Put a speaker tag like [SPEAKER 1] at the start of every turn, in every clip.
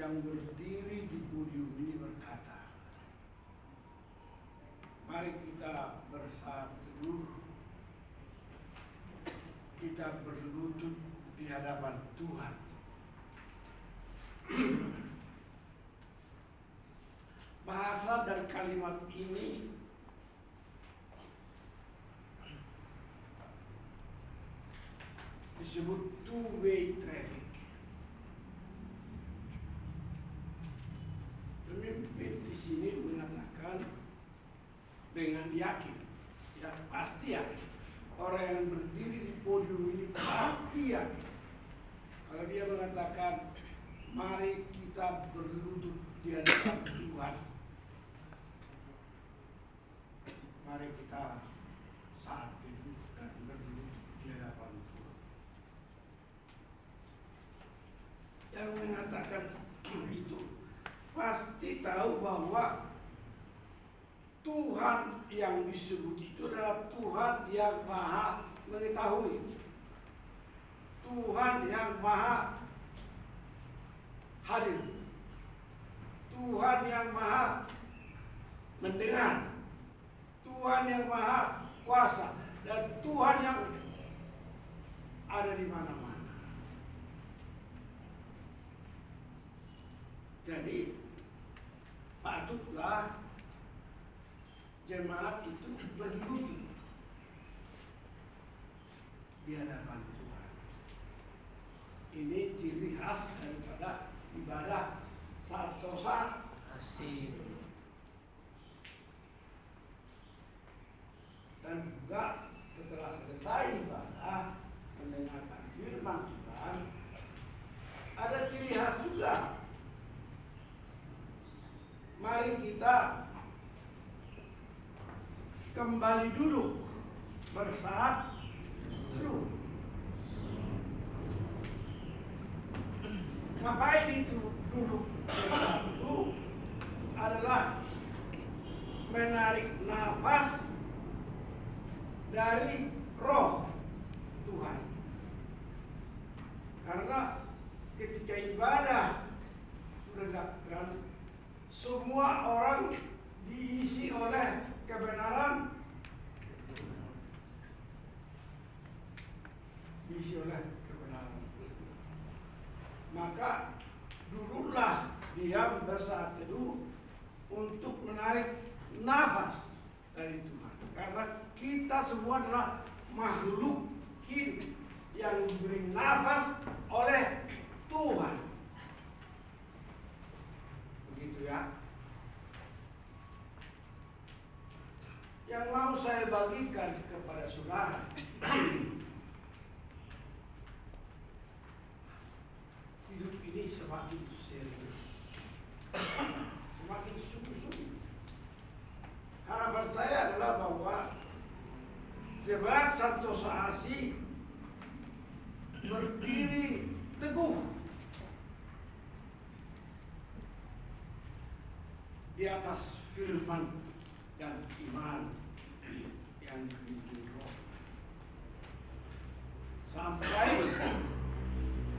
[SPEAKER 1] yang berdiri di podium ini berkata, mari kita bersatu, kita berlutut di hadapan Tuhan. Bahasa dan kalimat ini disebut two-way traffic. Pemimpin di sini mengatakan dengan yakin, ya pasti yakin. Orang yang berdiri di podium ini pasti yakin. Kalau dia mengatakan, mari kita berlutut di hadapan Tuhan. Mari kita saat itu dan berlutut di hadapan Tuhan. Yang mengatakan itu pasti tahu bahwa Tuhan yang disebut itu adalah Tuhan yang maha mengetahui, Tuhan yang maha hadir, Tuhan yang maha mendengar, Tuhan yang maha kuasa, dan Tuhan yang ada di mana-mana. Jadi patutlah jemaat itu berlutut di hadapan Tuhan. Ini ciri khas daripada ibadah santosa asih. Dan juga setelah selesai ibadah mendengarkan firman Tuhan, ada ciri khas juga. Mari kita kembali duduk bersatu. Ngapain itu duduk bersatu? Adalah menarik nafas dari roh Tuhan. Karena ketika ibadah menegakkan, semua orang diisi oleh kebenaran, maka duduklah diam bersaat teduh untuk menarik nafas dari Tuhan. Karena kita semua adalah makhluk hidup yang diberi nafas oleh Tuhan. Begitu ya. Yang mau saya bagikan kepada saudara, hidup ini semakin serius, semakin sungguh-sungguh. Harapan saya adalah bahwa jemaat Santosa Asih berdiri teguh di atas firman dan iman yang dipimpin roh, sampai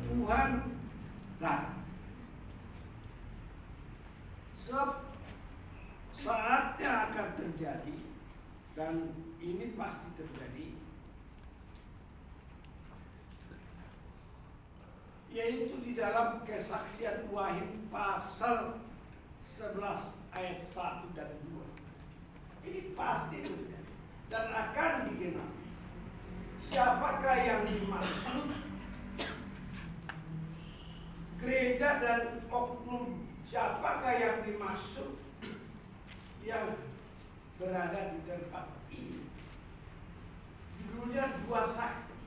[SPEAKER 1] Tuhan datang. Saatnya akan terjadi, dan ini pasti terjadi, yaitu di dalam kesaksian Wahyu pasal 11 ayat 1 dan 2. Ini pasti terjadi dan akan digenapi. Siapakah yang dimaksud? Gereja dan oknum siapakah yang dimaksud yang berada di tempat ini? Judulnya dua saksi.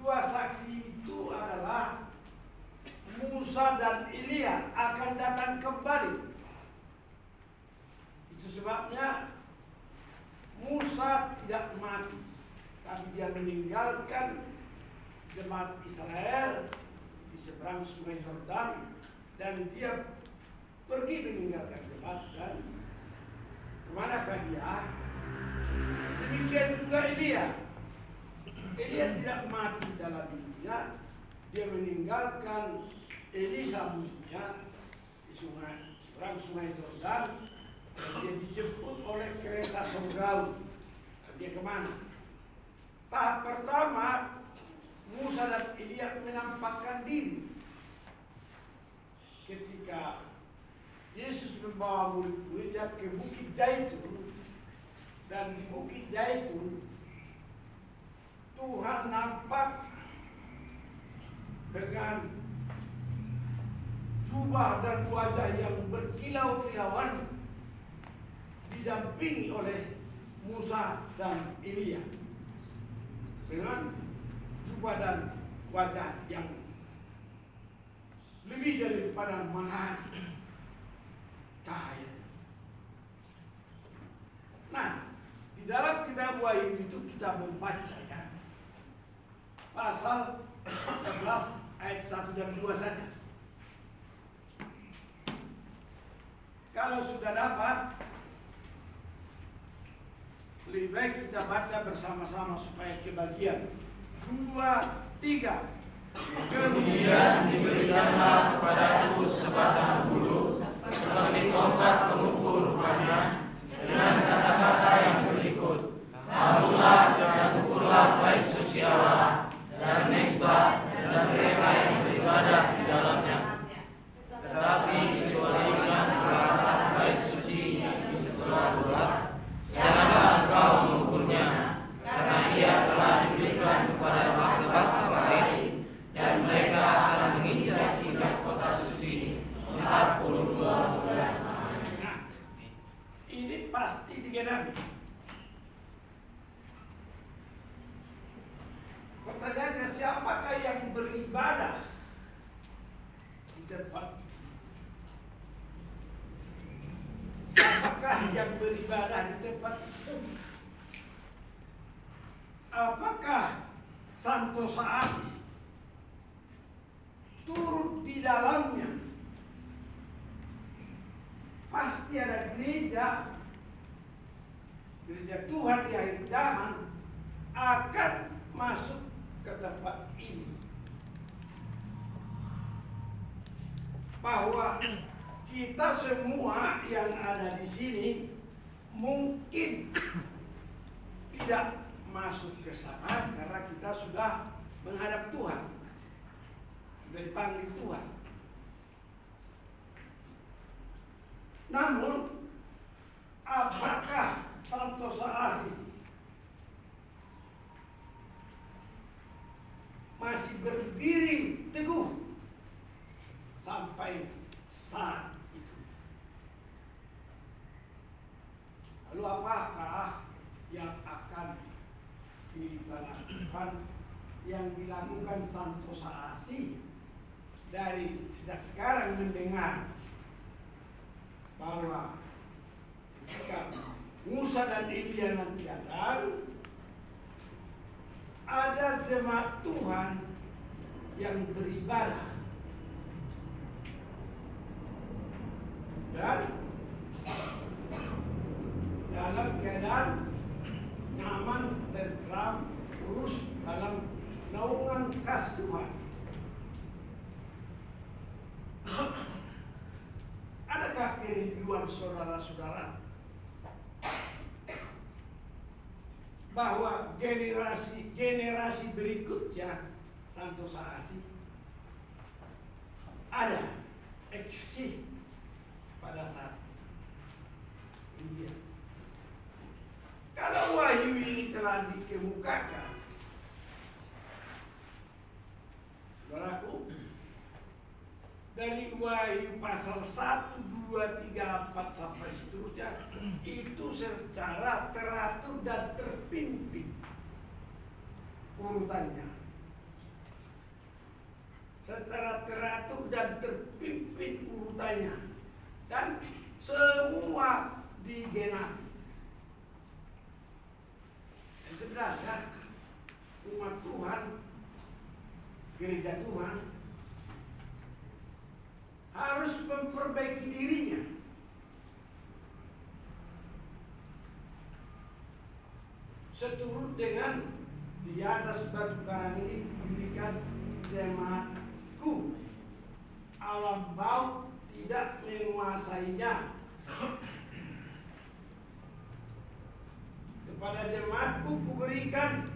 [SPEAKER 1] Dua saksi itu adalah Musa dan Elia akan datang kembali. Itu sebabnya Musa tidak mati, tapi dia meninggalkan jemaat Israel di seberang sungai Yordan, dan dia pergi meninggalkan jemaat. Dan kemanakah dia? Demikian juga Elia. Elia tidak mati dalam hidupnya, dia meninggalkan Elisa bundanya, seberang sungai Yordan. Dia dijemput oleh kereta sorgawi. Dia kemana? Tahap pertama, Musa dan Elia menampakkan diri. Ketika Yesus membawa murid-muridnya ke Bukit Zaitun, dan di Bukit Zaitun Tuhan nampak dengan jubah dan wajah yang berkilau-kilauan, didampingi oleh Musa dan Elia dengan jubah dan wajah yang lebih daripada matahari cahaya. Nah, di dalam kitab Wahyu itu kita membaca ya, pasal 11 ayat 1 dan 2 saja. Kalau sudah dapat, lebih baik kita baca bersama-sama supaya kebagian. 2, 3.
[SPEAKER 2] Kemudian diberikanlah kepadaku sebatang bulu seperti tongkat pengukur rupanya, dengan kata-kata yang berikut: Malulah dan ukurlah bait suci Allah dan mezbah dan mereka yang beribadah di dalamnya. Tetapi kecualikan peralatan bait suci di sebelah luar, janganlah engkau mengukurnya, karena ia telah diberikan kepada bangsa-bangsa lain, dan mereka akan menginjak-injak kota suci 42 bulan.
[SPEAKER 1] Nah, ini pasti digenapi. Pertanyaannya, siapakah yang beribadah di tempat? Siapakah yang beribadah di tempat itu? Apakah Santosa Asih turut di dalamnya? Pasti ada gereja Tuhan di akhir zaman akan masuk ke tempat ini. Bahwa kita semua yang ada di sini mungkin tidak masuk ke sana karena kita sudah menghadap Tuhan, sudah dipanggil Tuhan. Namun, apakah Santosa Asih masih berdiri teguh sampai saat itu? Lalu apakah yang akan dilakukan, yang dilakukan Santosa Asih dari sejak sekarang mendengar bahwa ketika Musa dan Elia nanti datang, ada jemaat Tuhan yang beribadah dan dalam keadaan nyaman, tentram, terus dalam naungan kasih Tuhan. Adakah kerinduan saudara-saudara bahwa generasi berikutnya Santosa Asih ada, eksis pada saat itu? Ini. Kalau wahyu ini telah dikemukakan, saudaraku, dari Wahyu pasal 1, 2, 3, 4 sampai seterusnya, itu secara teratur dan terpimpin urutannya. Secara teratur dan terpimpin urutannya, dan semua digenapi. Sebenarnya umat Tuhan, gereja Tuhan harus memperbaiki dirinya. Seturut dengan di atas batu karang ini didirikan jemaatku. Alam bau tidak menguasainya. Kepada jemaatku kuberikan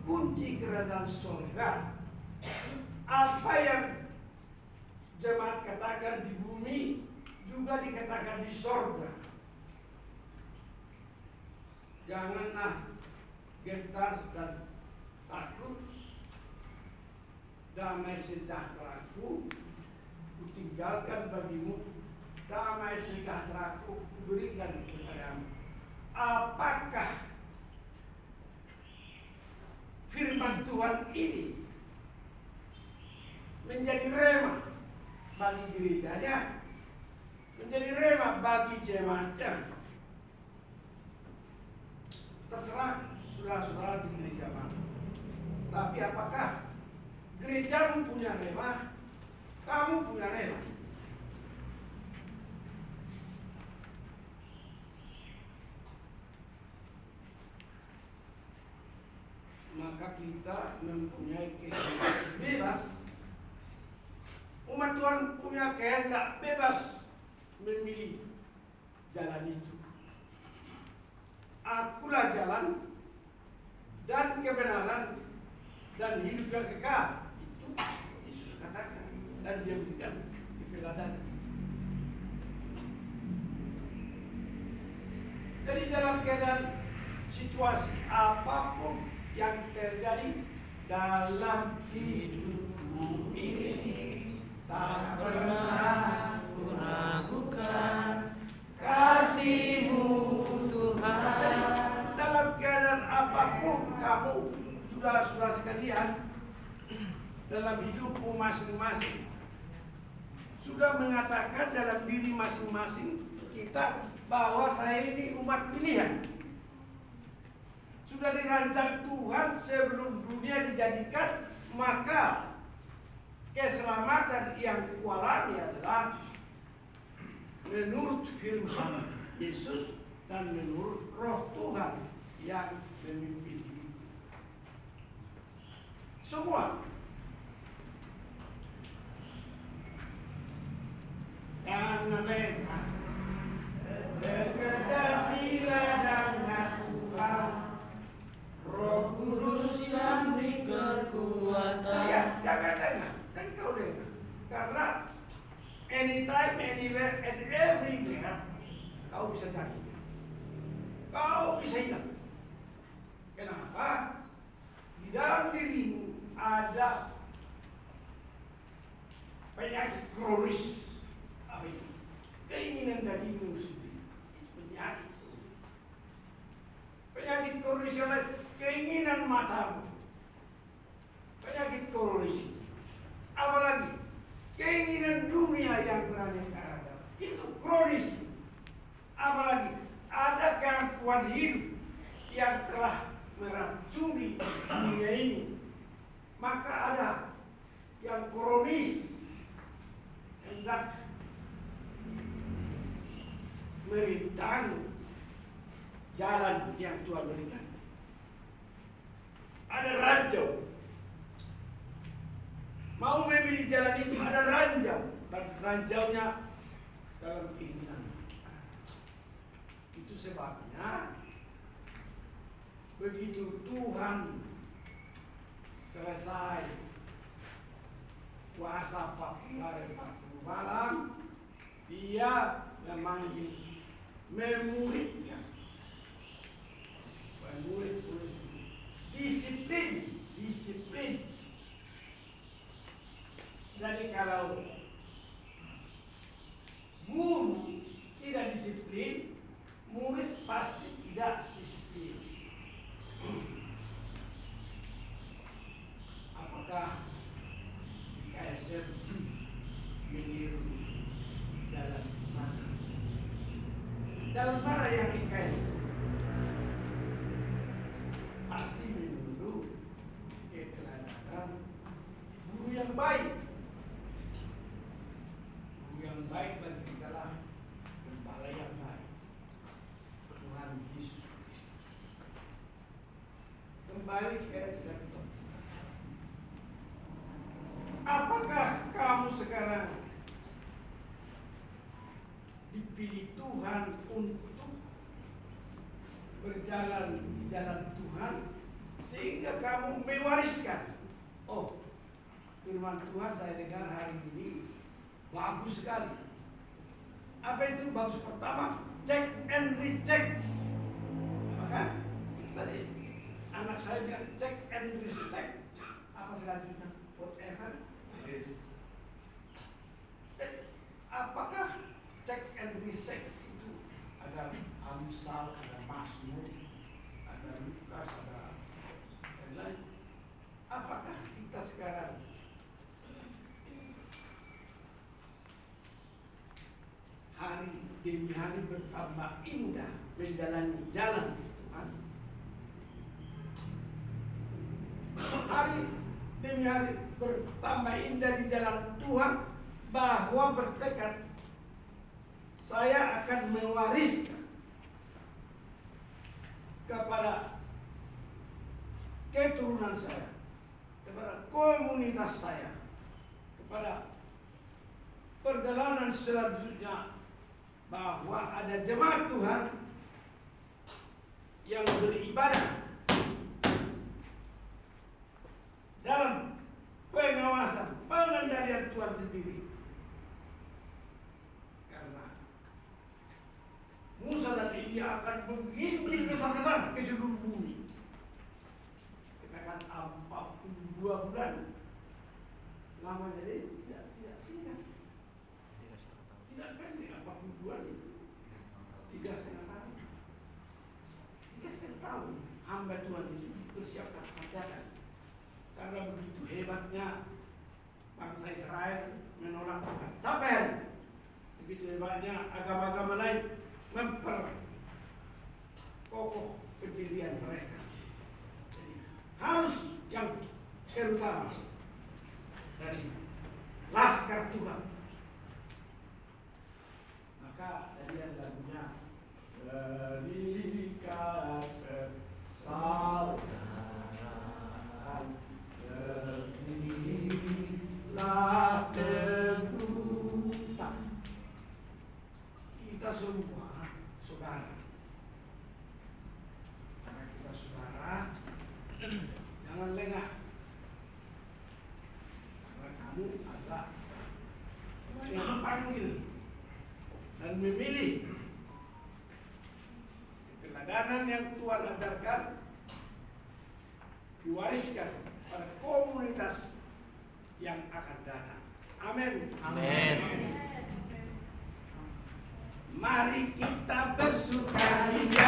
[SPEAKER 1] kunci kerajaan surga. Apa yang jemaat katakan di bumi juga dikatakan di surga. Janganlah gentar dan takut. Damai sejahteraku kutinggalkan bagimu, damai sejahteraku kuberikan kepadamu. Apakah firman Tuhan ini menjadi rema bagi gerejanya, menjadi rema bagi jemaatnya? Terserah saudara-saudara di gereja mana. Tapi apakah gerejamu punya rema? Kamu punya rema? Maka kita mempunyai kehendak bebas. Umat Tuhan punya kehendak bebas memilih jalan itu. Akulah jalan dan kebenaran dan hidup yang kekal. Itu Yesus katakan, dan dia berikan keteladanan. Jadi dalam keadaan situasi apapun yang terjadi dalam hidupku ini, tak pernah ku ragukan kasih-Mu Tuhan. Jadi, dalam keadaan apapun kamu, saudara-saudara sekalian, dalam hidupmu masing-masing, sudah mengatakan dalam diri masing-masing kita bahwa saya ini umat pilihan. Sudah dirancang Tuhan sebelum dunia dijadikan, maka keselamatan yang kualami adalah menurut firman Yesus dan menurut Roh Tuhan yang memimpin hidup. Semua jangan lengah bekerja di ladangnya Tuhan, Roh Kudus yang beri kekuatan. Ya, jangan lengah, dan kau lengah, karena anytime, anywhere, and everywhere kau bisa jatuh, kau bisa hilang. Kenapa? Di dalam dirimu ada penyakit kronis. Apa itu? Keinginan darimu sendiri. Penyakit kronis. Penyakit kronis yang lain, keinginan matamu. Penyakit kronis. Apalagi keinginan dunia yang beraneka ragam. Itu kronis. Apalagi ada gangguan hidup yang telah meracuni dunia ini. Maka ada yang kronis, hendak merintangi jalan yang Tuhan berikan. Ada ranjau, mau memilih jalan itu ada ranjau, dan ranjaunya dalam keinginan. Itu sebabnya begitu Tuhan selesai kuasa 40 hari 40 malam, dia memanggil memuridkan, murid-murid, disiplin. Jadi kalau guru tidak disiplin, murid pasti tidak disiplin. Apakah KSM meniru dalam mana? Dalam mana yang dikaitkan? Pasti menurut keteladanan guru yang baik. Guru yang baik bagi kita lah gembala yang baik, Tuhan Yesus Kristus. Kembali ke kita. Apakah kamu sekarang dipilih Tuhan untuk berjalan di jalan Tuhan, sehingga kamu mewariskan. Oh, firman Tuhan saya dengar hari ini bagus sekali. Apa itu bagus? Pertama, check and recheck. Maka tadi anak saya bilang check and recheck. Apa selanjutnya? Whatever. Apakah check and recheck itu ada Amsal, ada Mazmur, ada Lukas, ada lain-lain? Apakah kita sekarang hari demi hari bertambah indah menjalani jalan Tuhan? Hari demi hari bertambah indah di jalan Tuhan, bahwa bertekad saya akan mewariskan kepada keturunan saya, kepada komunitas saya, kepada perjalanan selanjutnya, bahwa ada jemaat Tuhan yang beribadah dalam pengawasan pengendalian Tuhan sendiri. Karena Musa dan Elia akan menginjil besar-besar ke seluruh bumi. Kita akan 42 bulan. Lama jadi tidak singkat. Tidak pendek 42 itu. 3,5 tahun. 3,5 tahun hamba Tuhan itu bersiapkan kerjakan. Karena begitu hebatnya bangsa Israel menolak Tuhan. Sampai hari begitu hebatnya agama-agama lain memperkokoh pendirian mereka. Jadi, harus yang terutama dari laskar Tuhan. Maka tadi yang lagunya serikat persaudaraan berdirilah teguh. Nah, kita semua saudara. Karena kita saudara, jangan lengah. Karena kamu adalah yang panggil dan memilih keteladanan yang Tuhan ajarkan diwariskan pada komunitas yang akan datang. Amin.
[SPEAKER 2] Amin.
[SPEAKER 1] Mari kita bersukaria